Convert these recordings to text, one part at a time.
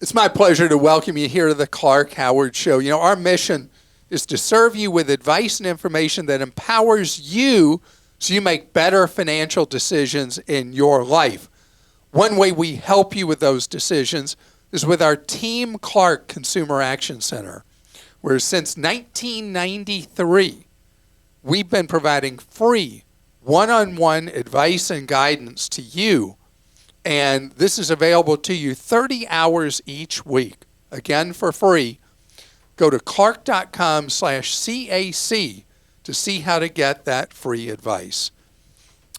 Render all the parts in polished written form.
It's my pleasure to welcome you here to the Clark Howard Show. You know, our mission is to serve you with advice and information that empowers you so you make better financial decisions in your life. One way we help you with those decisions is with our Team Clark Consumer Action Center, where since 1993, we've been providing free one-on-one advice and guidance to you. And this is available to you 30 hours each week. Again, for free. Go to clark.com/CAC to see how to get that free advice.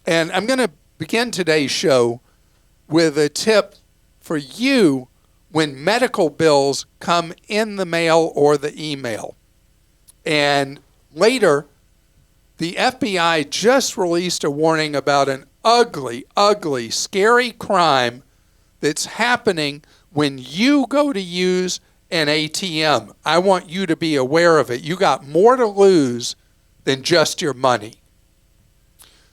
And I'm going to begin today's show with a tip for you when medical bills come in the mail or the email. And later, the FBI just released a warning about an ugly, scary crime that's happening when you go to use an ATM. I want you to be aware of it. You got more to lose than just your money.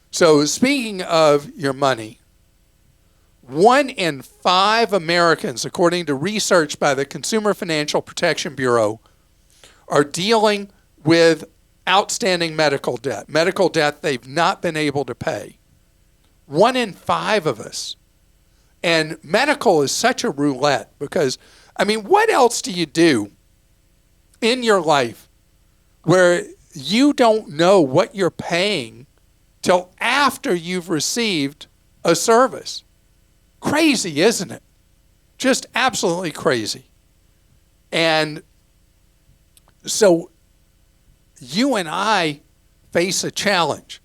So speaking of your money, 1 in 5 Americans, according to research by the Consumer Financial Protection Bureau, are dealing with outstanding medical debt they've not been able to pay. 1 in 5 of us. And medical is such a roulette because, I mean, what else do you do in your life where you don't know what you're paying till after you've received a service? Crazy, isn't it? Just absolutely crazy. And so you and I face a challenge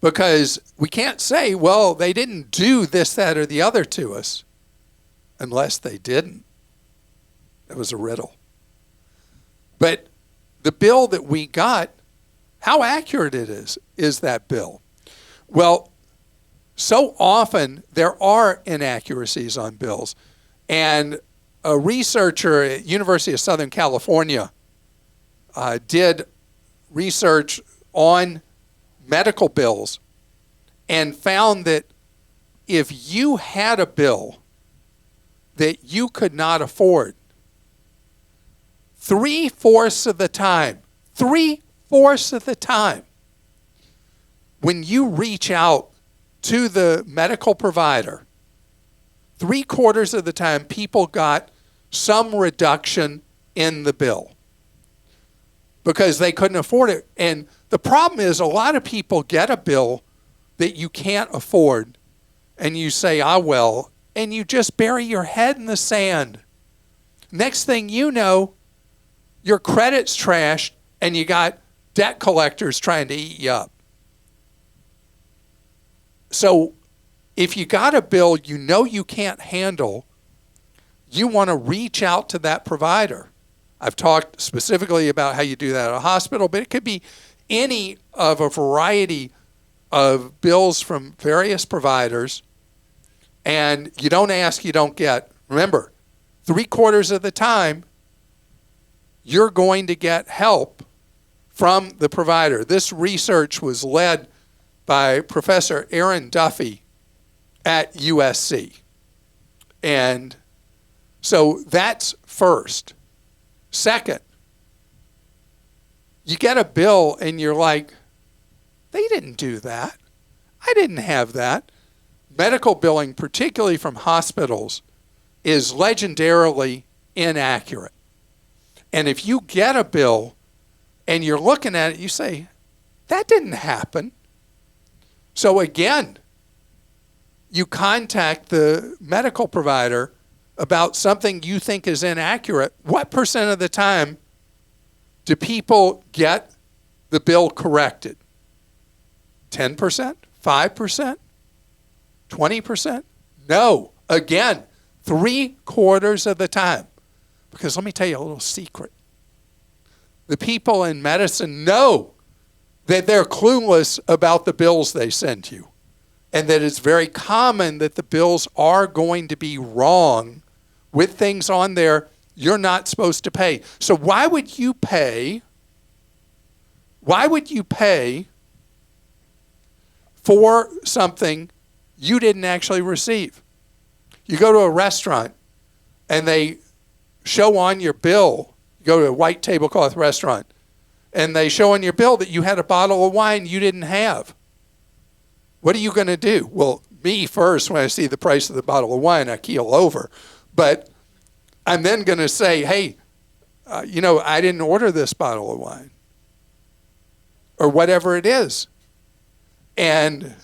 because we can't say, well, they didn't do this, that, or the other to us unless they didn't. It was a riddle. But the bill that we got, how accurate it is that bill? Well, so often there are inaccuracies on bills. And a researcher at University of Southern California did research on medical bills and found that if you had a bill that you could not afford, 3/4 of the time, when you reach out to the medical provider, 3/4 of the time people got some reduction in the bill because they couldn't afford it. And the problem is a lot of people get a bill that you can't afford and you say, well, and you just bury your head in the sand. Next thing you know, your credit's trashed and you got debt collectors trying to eat you up. So if you got a bill you know you can't handle, you want to reach out to that provider. I've talked specifically about how you do that at a hospital, but it could be any of a variety of bills from various providers. And you don't ask, you don't get. Remember, 3/4 of the time, you're going to get help from the provider. This research was led by Professor Aaron Duffy at USC. And so that's first. Second, you get a bill and you're like, they didn't do that. I didn't have that. Medical billing, particularly from hospitals, is legendarily inaccurate. And if you get a bill and you're looking at it, you say, that didn't happen. So again, you contact the medical provider about something you think is inaccurate. What percent of the time do people get the bill corrected? 10%? 5%? 20%? No. Again, 3/4 of the time. Because let me tell you a little secret. The people in medicine know that they're clueless about the bills they send you, and that it's very common that the bills are going to be wrong with things on there you're not supposed to pay. So why would you pay for something you didn't actually receive? You go to a restaurant and they show on your bill, go to a white tablecloth restaurant, and they show on your bill that you had a bottle of wine you didn't have. What are you going to do? Well, me first, when I see the price of the bottle of wine, I keel over. But I'm then going to say, hey, I didn't order this bottle of wine. Or whatever it is. And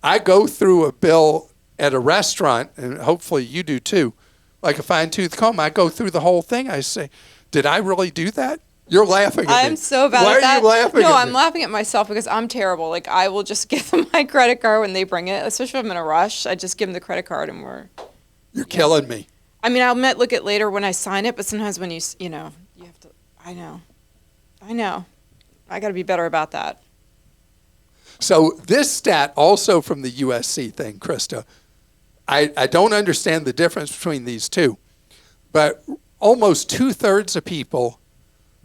I go through a bill at a restaurant, and hopefully you do too, like a fine-tooth comb. I go through the whole thing. I say, did I really do that? You're laughing at me. I'm so bad Why at that. Why are you laughing No, at I'm me? laughing at myself because I'm terrible. Like, I will just give them my credit card when they bring it, especially if I'm in a rush. I just give them the credit card and You're killing me. I mean, I'll look at later when I sign it, but sometimes when you have to, I know. I got to be better about that. So this stat also from the USC thing, Christa, I don't understand the difference between these two, but almost 2/3 of people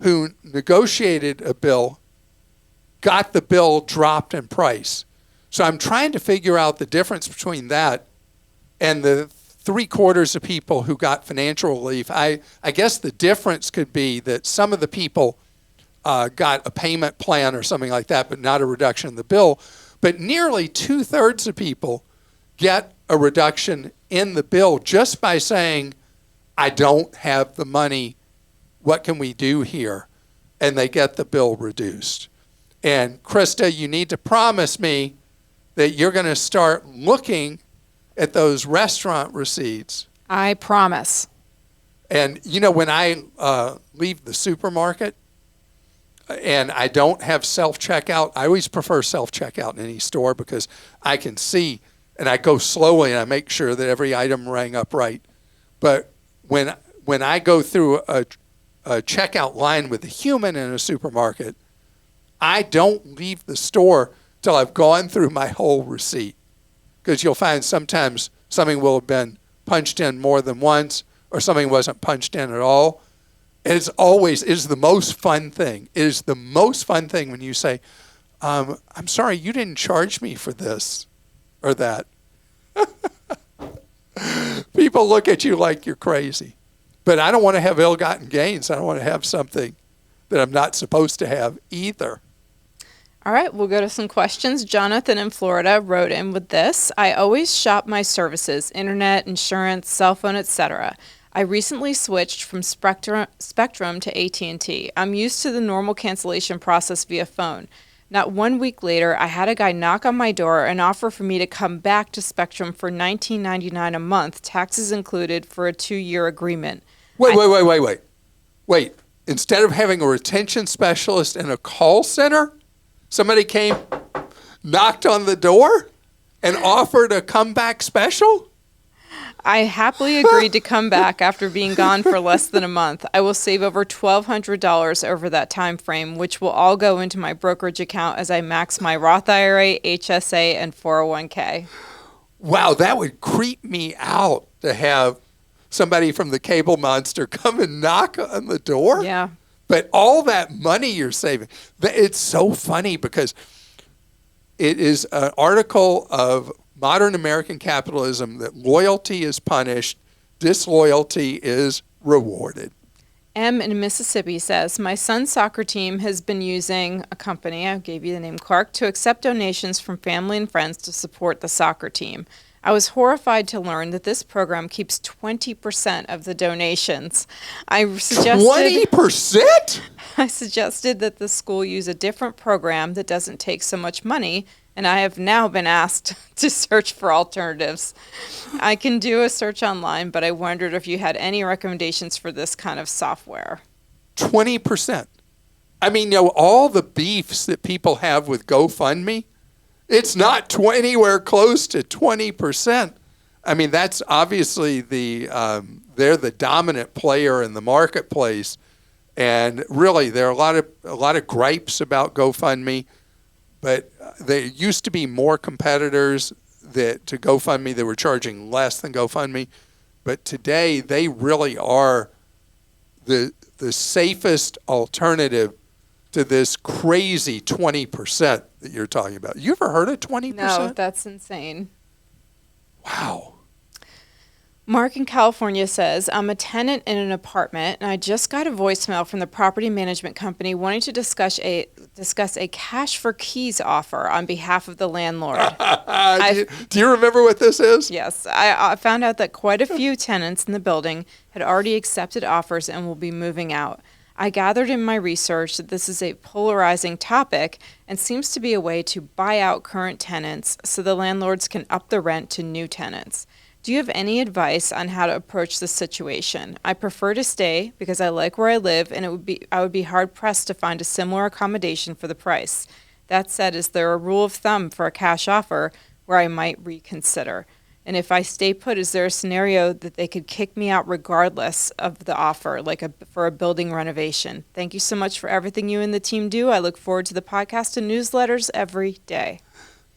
who negotiated a bill got the bill dropped in price. So I'm trying to figure out the difference between that and the 3/4 of people who got financial relief. I guess the difference could be that some of the people got a payment plan or something like that, but not a reduction in the bill. But nearly 2/3 of people get a reduction in the bill just by saying, I don't have the money. What can we do here? And they get the bill reduced. And Christa, you need to promise me that you're going to start looking at those restaurant receipts. I promise. And, when I leave the supermarket and I don't have self-checkout, I always prefer self-checkout in any store because I can see, and I go slowly and I make sure that every item rang up right. But when I go through a checkout line with a human in a supermarket, I don't leave the store till I've gone through my whole receipt. Because you'll find sometimes something will have been punched in more than once or something wasn't punched in at all. And it is the most fun thing. It is the most fun thing when you say, I'm sorry, you didn't charge me for this or that. People look at you like you're crazy. But I don't want to have ill-gotten gains. I don't want to have something that I'm not supposed to have either. All right, we'll go to some questions. Jonathan in Florida wrote in with this. I always shop my services, internet, insurance, cell phone, etc. I recently switched from Spectrum to AT&T. I'm used to the normal cancellation process via phone. Not 1 week later, I had a guy knock on my door and offer for me to come back to Spectrum for $19.99 a month, taxes included, for a 2-year agreement. Wait. Instead of having a retention specialist in a call center, somebody came, knocked on the door, and offered a comeback special? I happily agreed to come back after being gone for less than a month. I will save over $1,200 over that time frame, which will all go into my brokerage account as I max my Roth IRA, HSA, and 401k. Wow, that would creep me out to have somebody from the cable monster come and knock on the door. Yeah. But all that money you're saving, it's so funny because it is an article of modern American capitalism that loyalty is punished, disloyalty is rewarded. M in Mississippi says, my son's soccer team has been using a company, I gave you the name Clark, to accept donations from family and friends to support the soccer team. I was horrified to learn that this program keeps 20% of the donations. I suggested 20%? I suggested that the school use a different program that doesn't take so much money, and I have now been asked to search for alternatives. I can do a search online, but I wondered if you had any recommendations for this kind of software. 20%. I mean, all the beefs that people have with GoFundMe, it's not anywhere close to 20%. I mean, that's obviously they're the dominant player in the marketplace, and really there are a lot of gripes about GoFundMe, but there used to be more competitors to GoFundMe that were charging less than GoFundMe, but today they really are the safest alternative to this crazy 20% that you're talking about. You ever heard of 20%? No, that's insane. Wow. Mark in California says, I'm a tenant in an apartment, and I just got a voicemail from the property management company wanting to discuss a cash for keys offer on behalf of the landlord. Do you remember what this is? Yes, I found out that quite a few tenants in the building had already accepted offers and will be moving out. I gathered in my research that this is a polarizing topic and seems to be a way to buy out current tenants so the landlords can up the rent to new tenants. Do you have any advice on how to approach this situation? I prefer to stay because I like where I live, and I would be hard pressed to find a similar accommodation for the price. That said, is there a rule of thumb for a cash offer where I might reconsider? And if I stay put, is there a scenario that they could kick me out regardless of the offer, for a building renovation? Thank you so much for everything you and the team do. I look forward to the podcast and newsletters every day.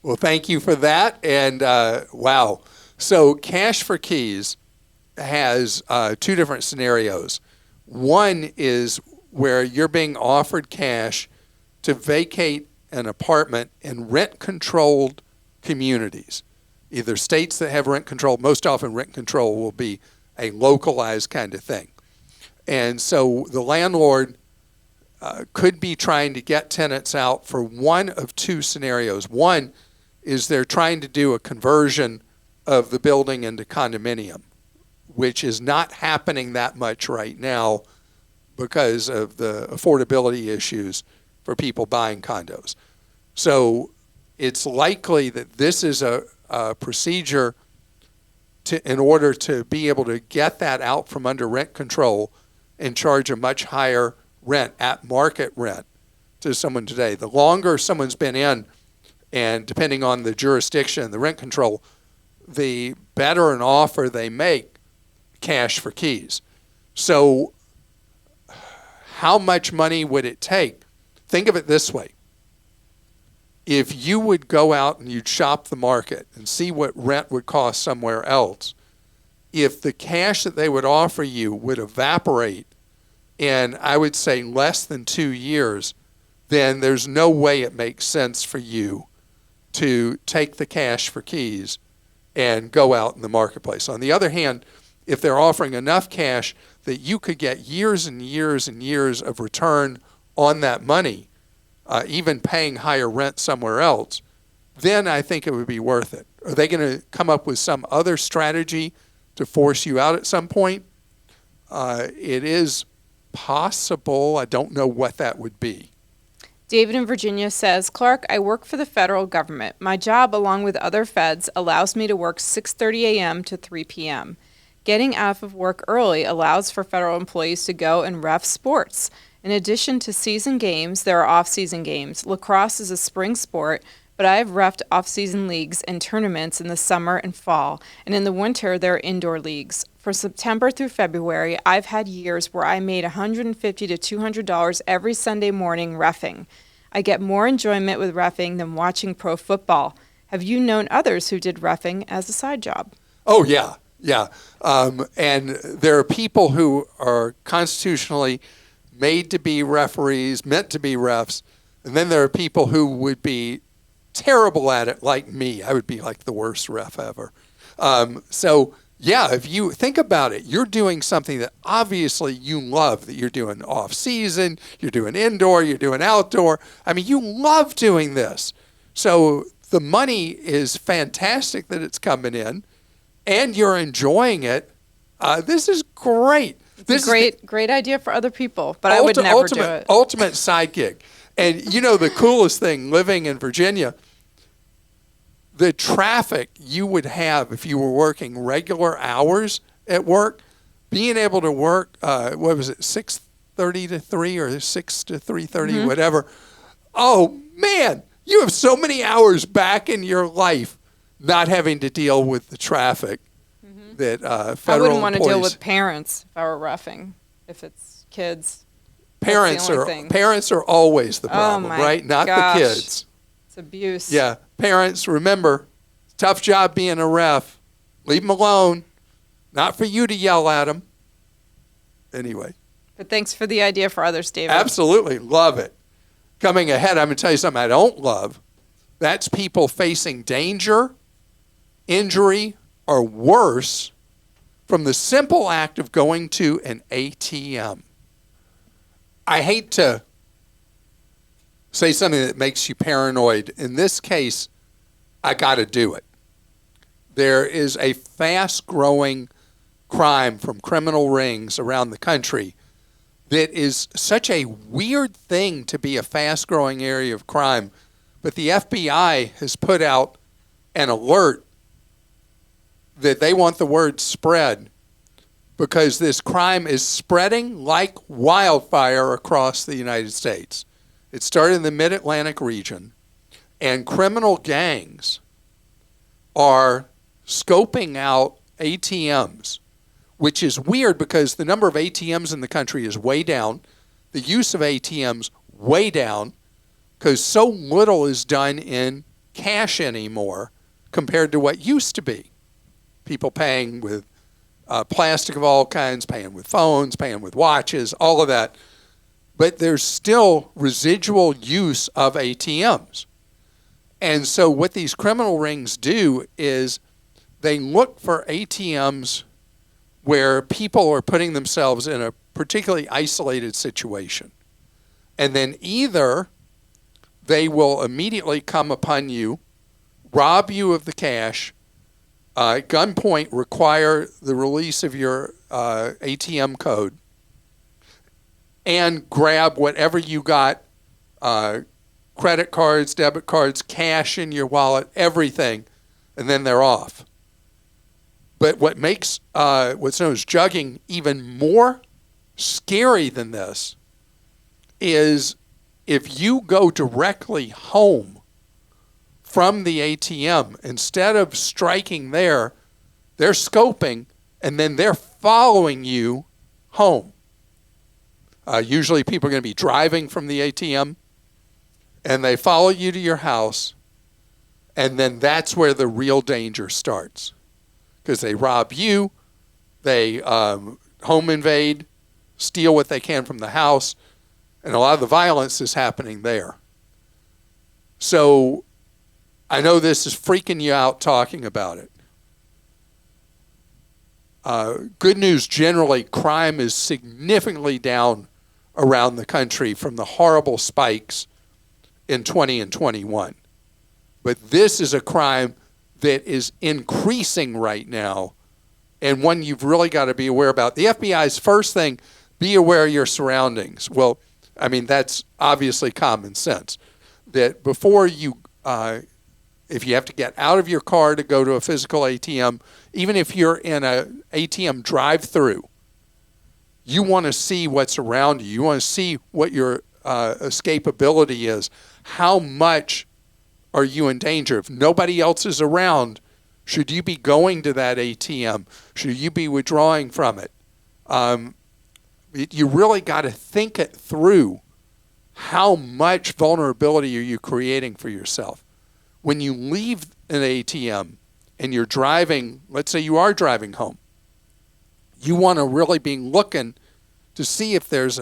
Well, thank you for that. And wow. So cash for keys has two different scenarios. One is where you're being offered cash to vacate an apartment in rent-controlled communities, either states that have rent control. Most often rent control will be a localized kind of thing. And so the landlord could be trying to get tenants out for one of two scenarios. One is they're trying to do a conversion of the building into condominium, which is not happening that much right now because of the affordability issues for people buying condos. So it's likely that this is a procedure in order to be able to get that out from under rent control and charge a much higher rent at market rent to someone today. The longer someone's been in, and depending on the jurisdiction, the rent control, the better an offer they make cash for keys. So how much money would it take? Think of it this way. If you would go out and you'd shop the market and see what rent would cost somewhere else, if the cash that they would offer you would evaporate in, I would say, less than 2 years, then there's no way it makes sense for you to take the cash for keys and go out in the marketplace. On the other hand, if they're offering enough cash that you could get years and years and years of return on that money, even paying higher rent somewhere else, then I think it would be worth it. Are they going to come up with some other strategy to force you out at some point? It is possible. I don't know what that would be. David in Virginia says, Clark, I work for the federal government. My job, along with other feds, allows me to work 6:30 a.m. to 3 p.m. Getting out of work early allows for federal employees to go and ref sports. In addition to season games, there are off-season games. Lacrosse is a spring sport, but I have refed off-season leagues and tournaments in the summer and fall, and in the winter there are indoor leagues. For September through February, I've had years where I made $150 to $200 every Sunday morning reffing. I get more enjoyment with reffing than watching pro football. Have you known others who did reffing as a side job? Oh, yeah. And there are people who are constitutionally made to be referees, meant to be refs, and then there are people who would be terrible at it, like me. I would be like the worst ref ever. Yeah, if you think about it, you're doing something that obviously you love, that you're doing off season, you're doing indoor, you're doing outdoor. I mean, you love doing this. So the money is fantastic that it's coming in, and you're enjoying it. This is great. This is a great idea for other people, but I would never do it. Ultimate side gig. And you know the coolest thing, living in Virginia, the traffic you would have if you were working regular hours at work, being able to work, 6:30 to 3 or 6 to 3:30, whatever. Oh, man, you have so many hours back in your life not having to deal with the traffic that federal I wouldn't want to deal employees- with parents if I were roughing, if it's kids. Parents are always the problem, right? Not the kids. It's abuse. Yeah. Parents, remember, tough job being a ref. Leave them alone. Not for you to yell at them. Anyway. But thanks for the idea for others, David. Absolutely. Love it. Coming ahead, I'm going to tell you something I don't love. That's people facing danger, injury, or worse from the simple act of going to an ATM. I hate to say something that makes you paranoid. In this case, I got to do it. There is a fast-growing crime from criminal rings around the country that is such a weird thing to be a fast-growing area of crime. But the FBI has put out an alert that they want the word spread because this crime is spreading like wildfire across the United States. It started in the Mid-Atlantic region, and criminal gangs are scoping out ATMs, which is weird because the number of ATMs in the country is way down. The use of ATMs way down because so little is done in cash anymore compared to what used to be. People paying with plastic of all kinds, paying with phones, paying with watches, all of that. But there's still residual use of ATMs. And so what these criminal rings do is they look for ATMs where people are putting themselves in a particularly isolated situation. And then either they will immediately come upon you, rob you of the cash, at gunpoint require the release of your ATM code, and grab whatever you got, credit cards, debit cards, cash in your wallet, everything, and then they're off. But what makes what's known as jugging even more scary than this is if you go directly home from the ATM, instead of striking there, they're scoping, and then they're following you home. Usually people are going to be driving from the ATM, and they follow you to your house, and then that's where the real danger starts. Because they rob you, they home invade, steal what they can from the house, and a lot of the violence is happening there. So I know this is freaking you out talking about it. Good news, generally, crime is significantly down around the country from the horrible spikes in 20 and 21. But this is a crime that is increasing right now, and one you've really got to be aware about. The FBI's first thing, be aware of your surroundings. Well, I mean, that's obviously common sense. That before you, if you have to get out of your car to go to a physical ATM, even if you're in an ATM drive-through, you want to see what's around you. You want to see what your escapability is. How much are you in danger? If nobody else is around, should you be going to that ATM? Should you be withdrawing from it? You really got to think it through. How much vulnerability are you creating for yourself? When you leave an ATM and you're driving, let's say you are driving home, you want to really be looking to see if there's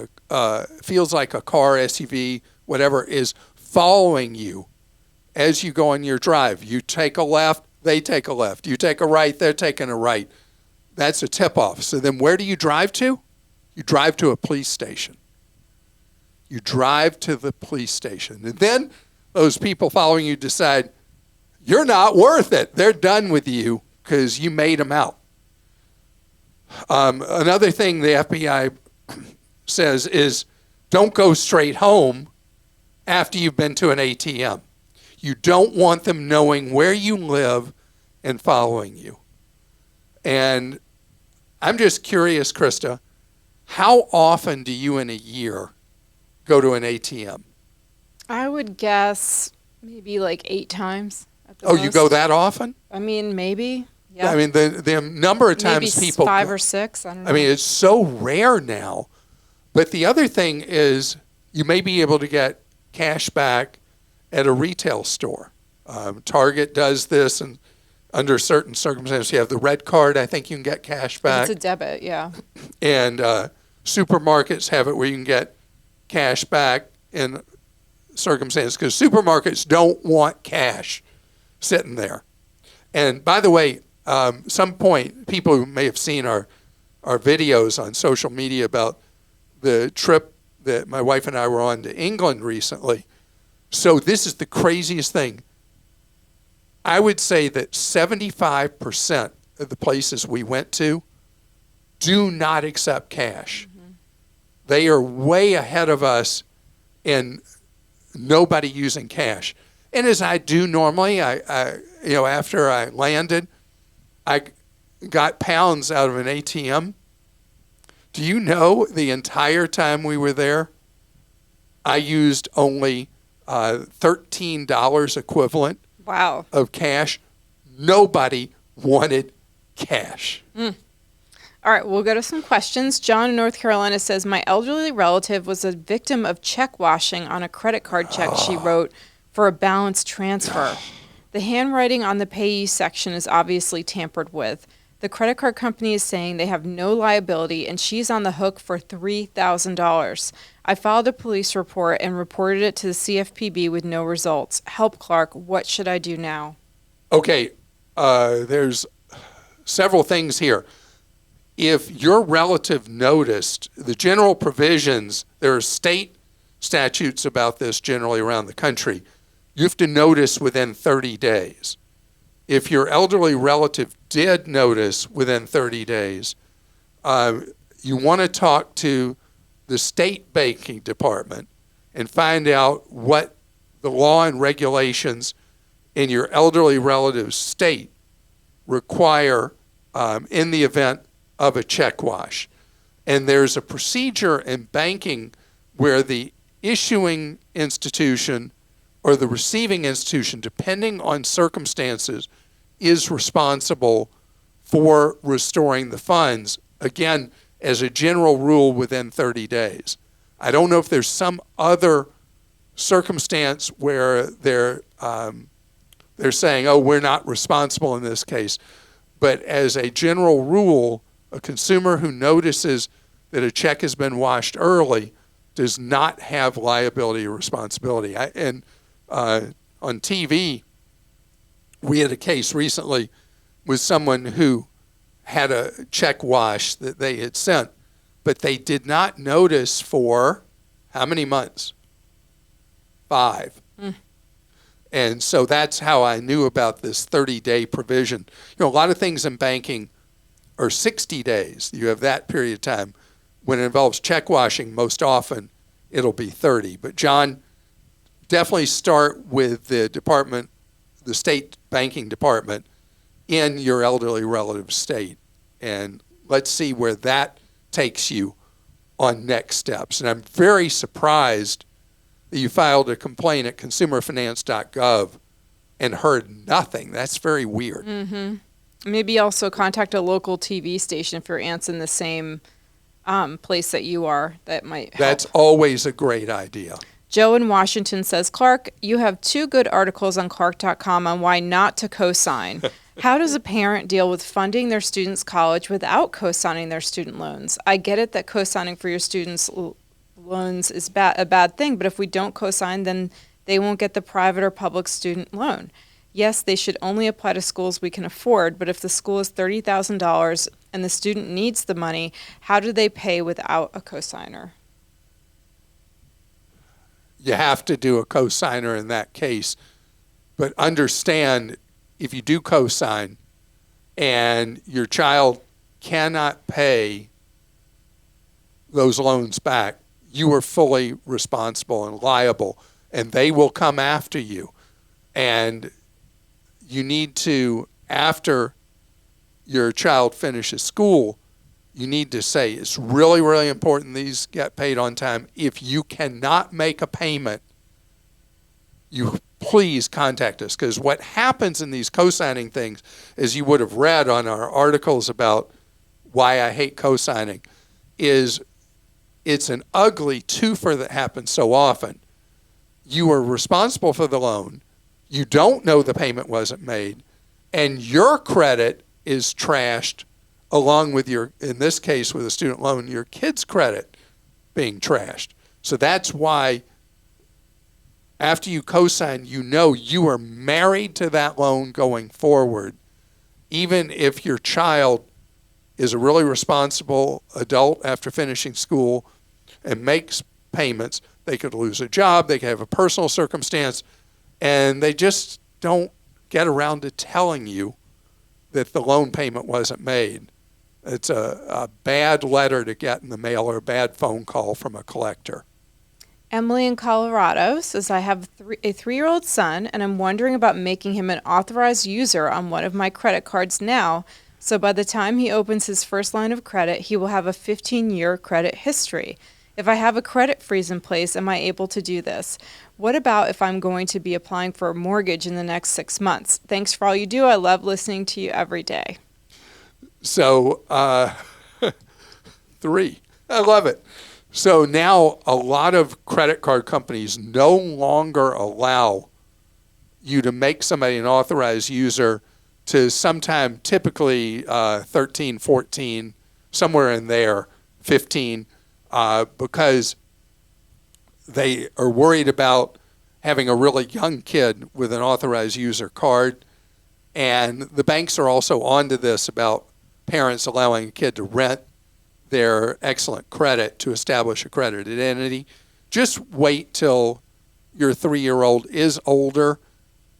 feels like a car, SUV, whatever, is following you as you go on your drive. You take a left, they take a left. You take a right, they're taking a right. That's a tip-off. So then where do you drive to? You drive to a police station. You drive to the police station. And then those people following you decide, you're not worth it. They're done with you because you made them out. Another thing the FBI says is don't go straight home after you've been to an ATM. You don't want them knowing where you live and following you. And I'm just curious, Christa, how often do you in a year go to an ATM? I would guess maybe like 8 times at the Oh, most. you go that often? I mean, maybe. Yeah. I mean, the number of times maybe people 5 go, or 6. I don't know. I mean, it's so rare now. But the other thing is you may be able to get cash back at a retail store. Target does this, and under certain circumstances, you have the red card. I think you can get cash back. It's a debit, yeah. And supermarkets have it where you can get cash back in circumstances because supermarkets don't want cash sitting there. And by the way, some point, people who may have seen our videos on social media about the trip that my wife and I were on to England recently. So this is the craziest thing. I would say that 75% of the places we went to do not accept cash. Mm-hmm. They are way ahead of us in nobody using cash. And as I do normally, I after I landed, I got pounds out of an ATM. Do you know the entire time we were there, I used only $13 equivalent of cash. Nobody wanted cash. Mm. All right, we'll go to some questions. John in North Carolina says, my elderly relative was a victim of check washing on a credit card check she wrote for a balance transfer. The handwriting on the payee section is obviously tampered with. The credit card company is saying they have no liability and she's on the hook for $3,000. I filed a police report and reported it to the CFPB with no results. Help, Clark. What should I do now? Okay, there's several things here. If your relative noticed, the general provisions, there are state statutes about this generally around the country. You have to notice within 30 days. If your elderly relative did notice within 30 days, you want to talk to the state banking department and find out what the law and regulations in your elderly relative's state require in the event of a check wash. And there's a procedure in banking where the issuing institution or the receiving institution, depending on circumstances, is responsible for restoring the funds, again, as a general rule within 30 days. I don't know if there's some other circumstance where they're saying, oh, we're not responsible in this case. But as a general rule, a consumer who notices that a check has been washed early does not have liability or responsibility. On TV, we had a case recently with someone who had a check wash that they had sent, but they did not notice for how many months? 5. And so that's how I knew about this 30-day provision. A lot of things in banking are 60 days. You have that period of time. When it involves check washing, most often it'll be 30. But John, definitely start with the department, the state banking department in your elderly relative state. And let's see where that takes you on next steps. And I'm very surprised that you filed a complaint at consumerfinance.gov and heard nothing. That's very weird. Mm-hmm. Maybe also contact a local TV station if your aunt's in the same place that you are. That might help. That's always a great idea. Joe in Washington says, Clark, you have 2 good articles on Clark.com on why not to co-sign. How does a parent deal with funding their students' college without co-signing their student loans? I get it that co-signing for your students' loans is a bad thing, but if we don't co-sign, then they won't get the private or public student loan. Yes, they should only apply to schools we can afford, but if the school is $30,000 and the student needs the money, how do they pay without a co-signer? You have to do a co-signer in that case, but understand if you do co-sign and your child cannot pay those loans back, you are fully responsible and liable, and they will come after you. And you need to, after your child finishes school, you need to say, it's really, really important these get paid on time. If you cannot make a payment, you please contact us. Because what happens in these co-signing things, as you would have read on our articles about why I hate co-signing, is it's an ugly twofer that happens so often. You are responsible for the loan. You don't know the payment wasn't made. And your credit is trashed along with your, in this case with a student loan, your kid's credit being trashed. So that's why after you co-sign, you know you are married to that loan going forward, even if your child is a really responsible adult after finishing school and makes payments, they could lose a job, they could have a personal circumstance, and they just don't get around to telling you that the loan payment wasn't made. It's a bad letter to get in the mail or a bad phone call from a collector. Emily in Colorado says, I have a 3-year-old son, and I'm wondering about making him an authorized user on one of my credit cards now, so by the time he opens his first line of credit, he will have a 15-year credit history. If I have a credit freeze in place, am I able to do this? What about if I'm going to be applying for a mortgage in the next 6 months? Thanks for all you do. I love listening to you every day. So, 3. I love it. So now a lot of credit card companies no longer allow you to make somebody an authorized user to sometime typically 13, 14, somewhere in there, 15, because they are worried about having a really young kid with an authorized user card. And the banks are also onto this about parents allowing a kid to rent their excellent credit to establish a credit identity. Just wait till your 3-year-old is older,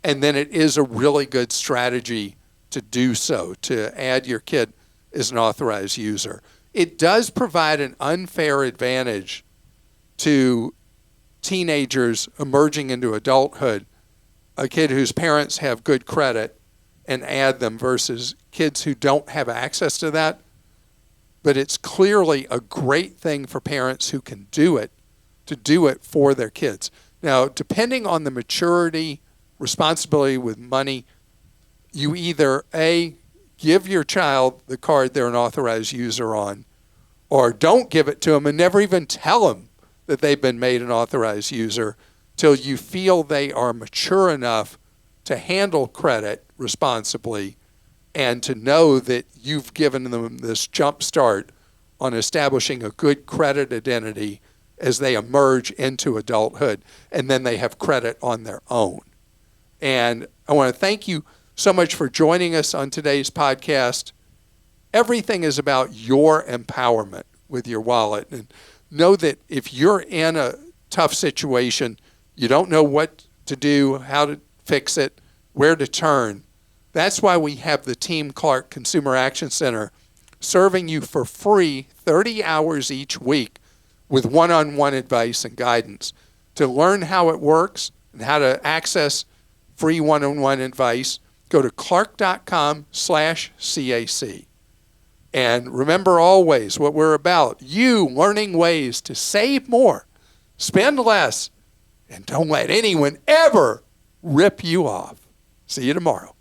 and then it is a really good strategy to do so, to add your kid as an authorized user. It does provide an unfair advantage to teenagers emerging into adulthood, a kid whose parents have good credit, and add them versus kids who don't have access to that. But it's clearly a great thing for parents who can do it, to do it for their kids. Now, depending on the maturity, responsibility with money, you either A, give your child the card they're an authorized user on, or don't give it to them and never even tell them that they've been made an authorized user till you feel they are mature enough to handle credit responsibly and to know that you've given them this jump start on establishing a good credit identity as they emerge into adulthood, and then they have credit on their own. And I want to thank you so much for joining us on today's podcast. Everything is about your empowerment with your wallet. And know that if you're in a tough situation, you don't know what to do, how to fix it, where to turn, that's why we have the Team Clark Consumer Action Center serving you for free 30 hours each week with one-on-one advice and guidance. To learn how it works and how to access free one-on-one advice, go to clark.com/CAC. And remember always what we're about, you learning ways to save more, spend less, and don't let anyone ever rip you off. See you tomorrow.